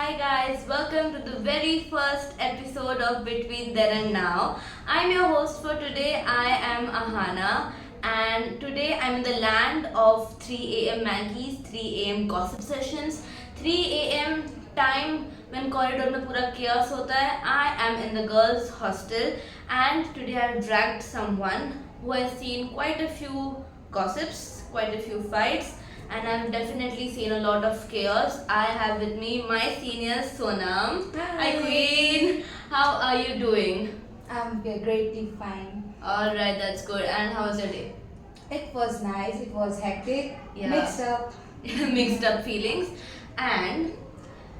Hi guys, welcome to the very first episode of Between Then and Now. I'm your host for today. I am Ahana, and today I'm in the land of 3 a.m. Maggies, 3 a.m. gossip sessions, 3 a.m. time when corridor में पूरा chaos होता है. I am in the girls' hostel, and today I've dragged someone who has seen quite a few gossips, quite a few fights, and I've definitely seen a lot of chaos. I have with me my senior Sonam. Hi Queen. How are you doing? I'm greatly fine. Alright, that's good. And how was your day? It was nice, it was hectic, Yeah. mixed up. Mixed up feelings. And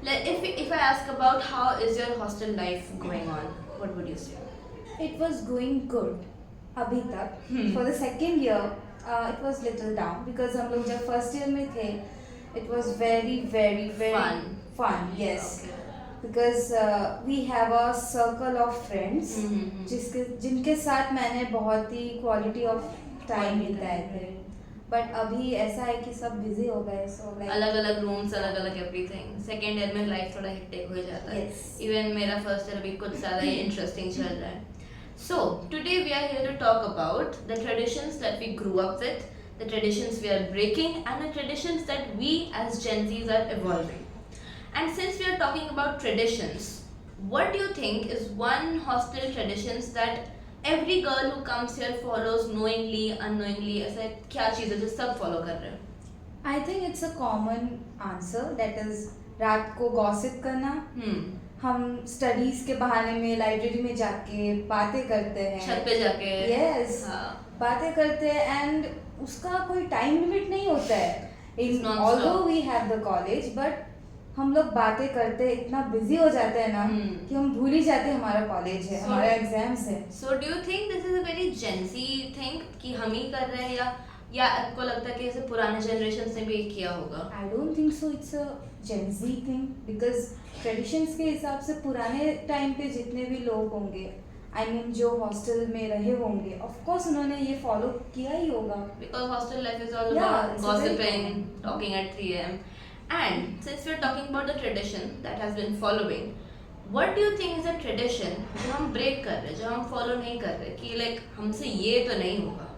if I ask about how is your hostel life going on, what would you say? It was going good. अभी तक for the second year it was little down because हम लोग जब first year में थे it was very fun yes Okay. because we have a circle of friends जिनके साथ मैंने बहुत ही quality of time बिताए थे बट अभी ऐसा है कि सब बिजी हो गए सो अलग अलग रूम्स अलग अलग एवरीथिंग सेकेंड ईयर में लाइफ थोड़ा हेक्टिक हो जाता है Yes. इवन मेरा फर्स्ट ईयर अभी कुछ ज़्यादा ही इंटरेस्टिंग चल रहा है so today we are here to talk about the traditions that we grew up with the traditions we are breaking and the traditions that we as Gen Zs are evolving and since we are talking about traditions what do you think is one hostel traditions that every girl who comes here follows knowingly unknowingly ऐसा क्या चीज़ है जो सब follow कर रहे हैं I think it's a common answer that is रात को गॉसिप करना हम स्टडीज के बहाने में लाइब्रेरी में जाके बातें करते हैं छत पे जाके यस बातें करते हैं एंड उसका कोई टाइम लिमिट नहीं होता है It's in non-stop. Although we have the college but हम लोग बातें करते इतना बिजी हो जाते हैं ना कि हम भूल ही जाते हैं हमारा कॉलेज है So- हमारा एग्जाम्स है So do you think this is a very Gen Z thing कि हम ही कर रहे हैं या आपको लगता है कि ऐसे पुराने जनरेशन ने भी किया होगा I don't think so it's a gen Z thing because traditions के हिसाब से पुराने टाइम पे जितने भी लोग होंगे आई मीन जो हॉस्टल में रहे होंगे ऑफ कोर्स उन्होंने ये फॉलो किया ही होगा because hostel life is all Yeah, about it's a very gossiping, common. talking at 3 a.m. And since we're talking about the tradition that has been following, what do you think is a tradition जो हम break कर रहे हैं जो हम follow नहीं कर रहे कि like हमसे ये तो नहीं होगा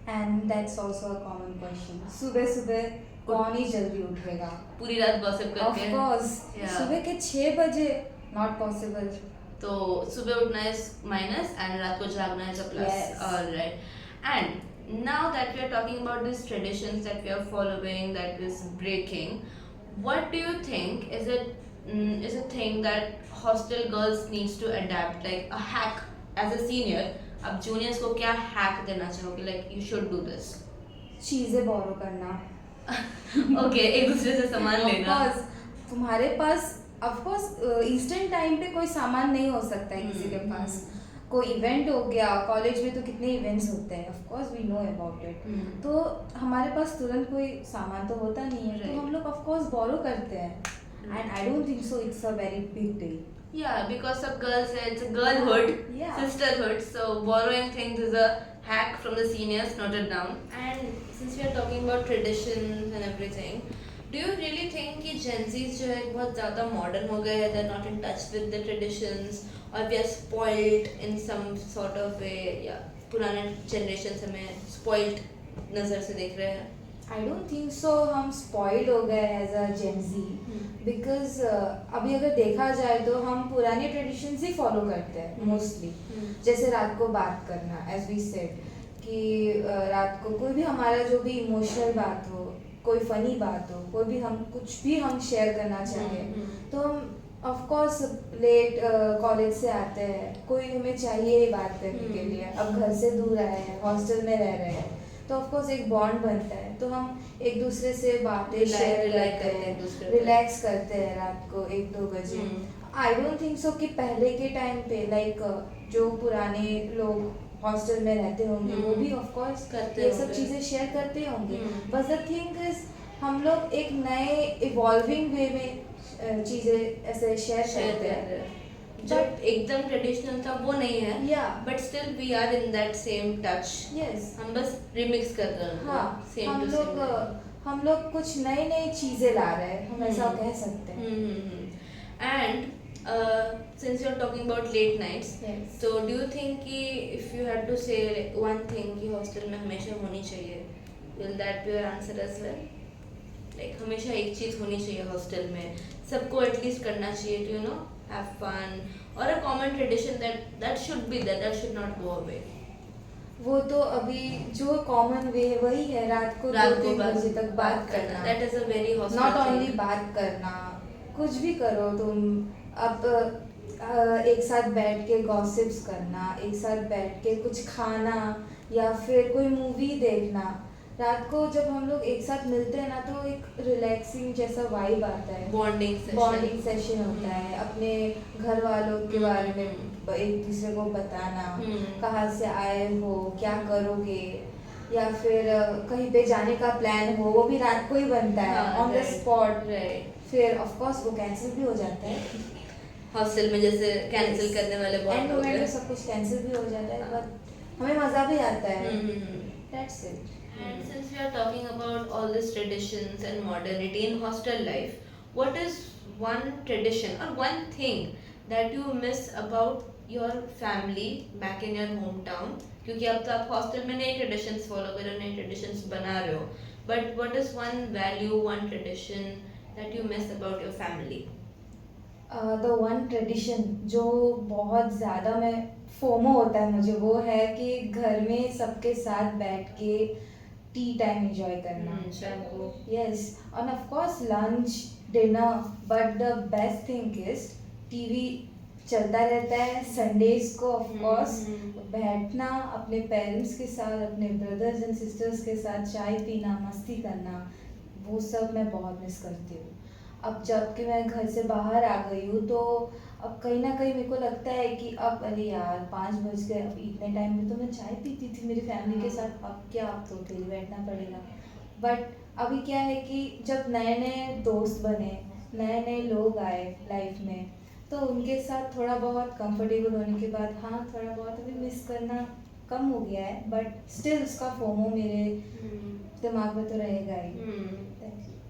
and that's also a common question सुबह सुबह कौन ही जल्दी उठेगा पूरी रात gossip ऑफ करके कोर्स Yeah. सुबह के 6 बजे नॉट पॉसिबल तो सुबह उठना is minus and रात को जागना is a plus. Yes. Alright. And now that we are talking about these traditions that we are following, that is breaking, what do you think is a thing that hostel girls needs to adapt, like a hack as a senior? अब juniors को क्या hack देना चाहोगे? Like you should do this. चीजें बोरो करना Okay, एक दूसरे से सामान Of लेना. course, तुम्हारे पास ऑफ कोर्स इंस्टेंट टाइम पे कोई सामान नहीं हो सकता है किसी के पास कोई इवेंट हो गया कॉलेज में तो कितने इवेंट्स होते हैं of course we know about it तो हमारे पास तुरंत कोई सामान तो होता नहीं है तो Right. हम लोग ऑफ कोर्स बोरो करते हैं and I don't think so it's a very big deal Yeah, because of girls, it's a girlhood, Yeah. sisterhood. So borrowing things is a hack from the seniors. Note it down. And since we are talking about traditions and everything, do you really think कि Gen Zs जो है बहुत ज़्यादा modern हो गए हैं? They're not in touch with the traditions, or we are spoiled in some sort of way? Yeah, पुराने generations हमें spoiled नज़र से देख रहे हैं. आई डोंट थिंक सो हम स्पॉइल्ड हो गए as a gen ji because अभी अगर देखा जाए तो हम पुराने ट्रेडिशंस ही फॉलो करते हैं मोस्टली जैसे रात को बात करना एज वी सेड कि रात को कोई भी हमारा जो भी इमोशनल बात हो कोई फनी बात हो कोई भी हम कुछ भी हम शेयर करना चाहें तो हम ऑफ कोर्स लेट कॉलेज से आते हैं कोई हमें चाहिए बात करने के लिए अब घर से दूर आए हैं हॉस्टल में रह रहे हैं तो ऑफ कोर्स एक बॉन्ड बनता है तो हम एक दूसरे से बातें शेयर Rely करते करते हैं एक दूसरे पे। हैं रिलैक्स करते हैं रात को 1-2 बजे आई डोंट थिंक सो कि पहले के टाइम पे लाइक जो पुराने लोग हॉस्टल में रहते होंगे वो भी ऑफ कोर्स करते ये सब होंगे। चीजें शेयर करते होंगे हम्म। बस द थिंग इज हम लोग एक नए इवॉल्विंग वे में चीजें ऐसे शेयर Share करते कर रहे हैं हैं. जो एकदम ट्रेडिशनल था वो नहीं है या but still we are in that same touch yes हम बस रिमिक्स कर रहे हैं हाँ सेम हम टू लोग सेम हम लोग कुछ नई नई चीजें ला रहे हैं हम ऐसा हम्म। कह सकते हैं And since you're talking about late nights, Yes. so do you think कि if you had to say like one thing कि hostel में हमेशा होनी चाहिए, will that be your answer as well? Like हमेशा एक चीज़ होनी चाहिए hostel में, सबको at least करना चाहिए to have fun, or a common tradition that should be there, that should not go away. वो तो अभी जो कॉमन वे वही है, रात को रात 2-3 को बजे तक बात करना. that is a very hostel not thing. Only बात करना, कुछ भी करो तुम. अब एक साथ बैठ के गॉसिप्स करना, एक साथ बैठ के कुछ खाना या फिर कोई मूवी देखना. रात को जब हम लोग एक साथ मिलते हैं ना तो एक रिलैक्सिंग जैसा वाइब आता है. बॉन्डिंग सेशन होता है. अपने घर वालों के बारे में एक दूसरे को बताना, कहाँ से आए हो, क्या करोगे, या फिर कहीं पे जाने का प्लान हो, वो भी रात को ही बनता है ऑन द स्पॉट. फिर ऑफ कोर्स वो कैंसिल भी हो जाता है. हॉस्टल में जैसे कैंसिल करने वाले एंड बहुत लोग मोमेंट हैं. में सब कुछ कैंसिल भी हो जाता है, बट हमें मज़ा भी आता है. That's it. And since we are talking about all these traditions and modernity in hostel life, what is one tradition or one thing that you miss about your family back in your hometown? क्योंकि अब तो आप hostel में नए traditions follow कर रहे हो, नए traditions बना रहे हो. But what is one value, one tradition that you miss about your family? The one tradition जो बहुत ज़्यादा मैं फोमो होता है मुझे, वो है कि घर में सबके साथ बैठ के टी टाइम एंजॉय करना. शाम को. यस, और of course lunch, dinner, but the best thing is TV चलता रहता है संडेज को. ऑफ कोर्स बैठना अपने पेरेंट्स के साथ, अपने ब्रदर्स एंड सिस्टर्स के साथ चाय पीना, मस्ती करना, वो सब मैं बहुत मिस करती हूँ. अब जब कि मैं घर से बाहर आ गई हूँ तो अब कहीं ना कहीं मेरे को लगता है कि अब अरे यार 5 बज गए, अब इतने टाइम में तो मैं चाय पीती थी मेरी फैमिली के साथ, अब क्या, अब तो अकेले बैठना पड़ेगा. बट अभी क्या है कि जब नए नए दोस्त बने, नए नए लोग आए लाइफ में, तो उनके साथ थोड़ा बहुत कंफर्टेबल होने के बाद हाँ थोड़ा बहुत अभी मिस करना कम हो गया है, बट स्टिल उसका फोमो मेरे दिमाग में तो रहेगा ही.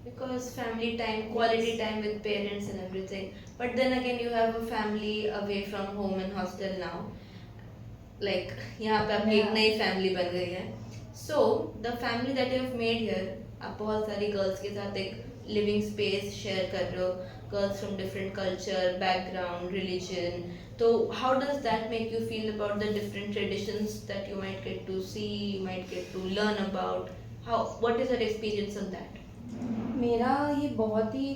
Because family time, quality time with parents and everything. But then again, you have a family away from home and hostel now. Like यहाँ पे आपकी एक नई family बन गई है. So the family that you have made here, आप बहुत सारी girls के साथ एक living space share कर रहे हो. Girls from different culture, background, religion. So how does that make you feel about the different traditions that you might get to see, you might get to learn about? What is your experience on that? मेरा ये बहुत ही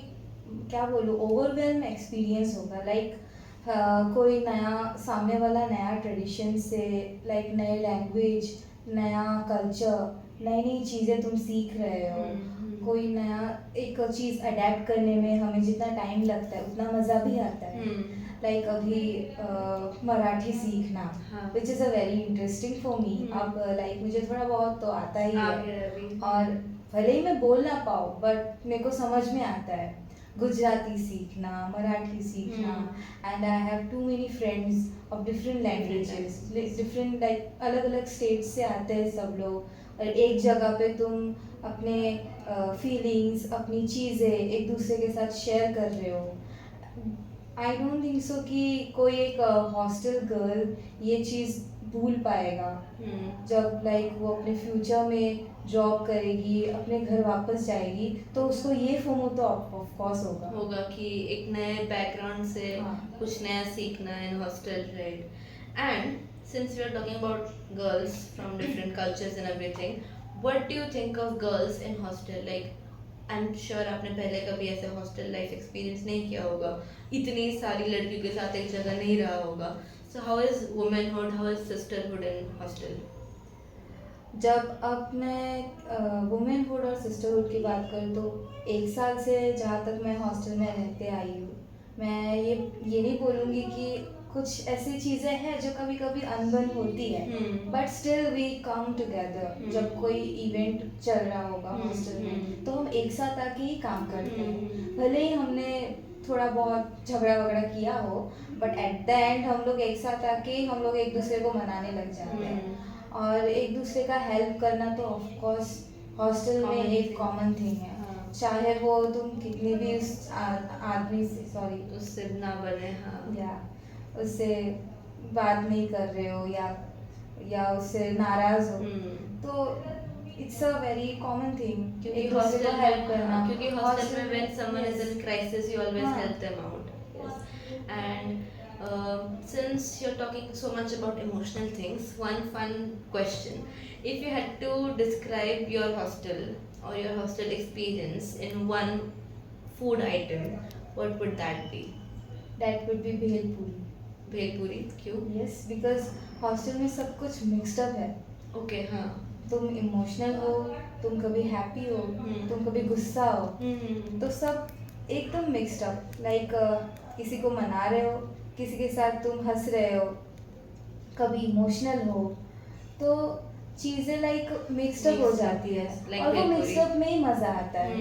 क्या बोलूँ overwhelm experience होगा. Like कोई नया सामने वाला नया ट्रेडिशन से, लाइक नए लैंग्वेज, नया कल्चर, नई नई चीज़ें तुम सीख रहे हो. कोई नया एक चीज़ अडेप्ट करने में हमें जितना टाइम लगता है उतना मज़ा भी आता है. लाइक अभी मराठी सीखना, which is a very interesting for me. अब लाइक मुझे थोड़ा बहुत तो आता ही है, और भले ही मैं बोल ना पाऊँ बट मेरे को समझ में आता है. गुजराती सीखना, मराठी सीखना, and I have too many friends of different languages, different like अलग अलग स्टेट्स से आते हैं सब लोग, और एक जगह पे तुम अपने फीलिंग्स, अपनी चीज़ें एक दूसरे के साथ शेयर कर रहे हो. आई डोंट थिंक सो कि कोई एक हॉस्टल गर्ल ये चीज़ भूल पाएगा. जब लाइक वो अपने फ्यूचर में जॉब करेगी, अपने घर वापस जाएगी, तो उसको ये फोमो तो ऑफ कोर्स होगा कि एक नए बैकग्राउंड से कुछ नया सीखना in hostel, right? And since we are talking about girls from different cultures and everything, what do you think of girls in hostel? Like I am sure आपने पहले कभी ऐसे हॉस्टल लाइफ एक्सपीरियंस नहीं किया होगा, इतनी सारी लड़कियों के साथ एक जगह नहीं रहा होगा. So how is womanhood, how is sisterhood in hostel? जब अब मैं वुमेनहुड और सिस्टरहुड की बात करूँ तो 1 साल से जहाँ तक मैं हॉस्टल में रहते आई हूँ, मैं ये नहीं बोलूँगी कि कुछ ऐसी चीज़ें हैं जो कभी कभी अनबन होती है, but still we come together. जब कोई इवेंट चल रहा होगा हॉस्टल में तो हम एक साथ आके ही काम करते हैं. भले ही हमने थोड़ा बहुत झगड़ा वगड़ा किया हो, बट एट द एंड हम लोग एक साथ आके हम लोग एक दूसरे को मनाने लग जाते हैं. और एक दूसरे का हेल्प करना तो ऑफ कोर्स हॉस्टल में एक कॉमन थिंग है. चाहे वो तुम कितनी भी उस आदमी से सॉरी उससे ना बने, हाँ। या उससे बात नहीं कर रहे हो या उससे नाराज हो, तो it's a very common thing क्योंकि एक दूसरे हॉस्टल को में, हेल्प करना। हाँ, क्योंकि हॉस्टल में Hostel when someone is yes. in crisis you always हाँ. help them out. Yes. And since you're talking so much about emotional things, one fun question: if you had to describe your hostel or your hostel experience in one food item, what would that be? That would be भेल पूरी। भेल पूरी, क्यों? Yes, because hostel में सब कुछ mixed up है। Okay, हाँ। तुम इमोशनल हो, तुम कभी हैप्पी हो, तुम कभी गुस्सा हो, तो सब एकदम मिक्स्ड अप। लाइक किसी को मना रहे हो, किसी के साथ तुम हंस रहे हो, कभी इमोशनल हो, तो चीज़ें लाइक मिक्स्ड अप हो जाती है, Like और वो भेलपुरी। मिक्स्ड अप में ही मज़ा आता है।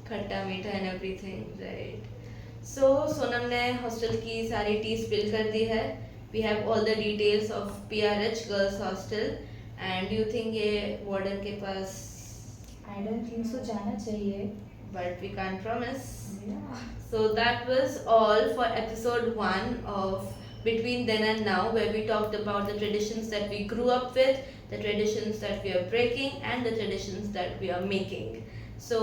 खट्टा मीठा and everything, right. So Sonam ने हॉस्टल की सारी टी स्पिल कर दी है। We have all the details of PRH girls hostel, and do you think ये वार्डन के पास? आई डोंट थिंक सो जाना चाहिए, but we can't promise. Yeah. So that was all for episode 1 of Between Then and Now, where we talked about the traditions that we grew up with, the traditions that we are breaking, and the traditions that we are making. So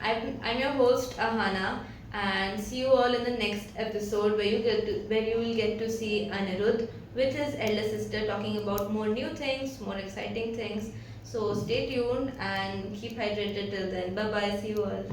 I'm your host Ahana, and see you all in the next episode where you will get to see Anirudh with his elder sister talking about more new things, more exciting things. So stay tuned and keep hydrated till then. Bye bye. See you all.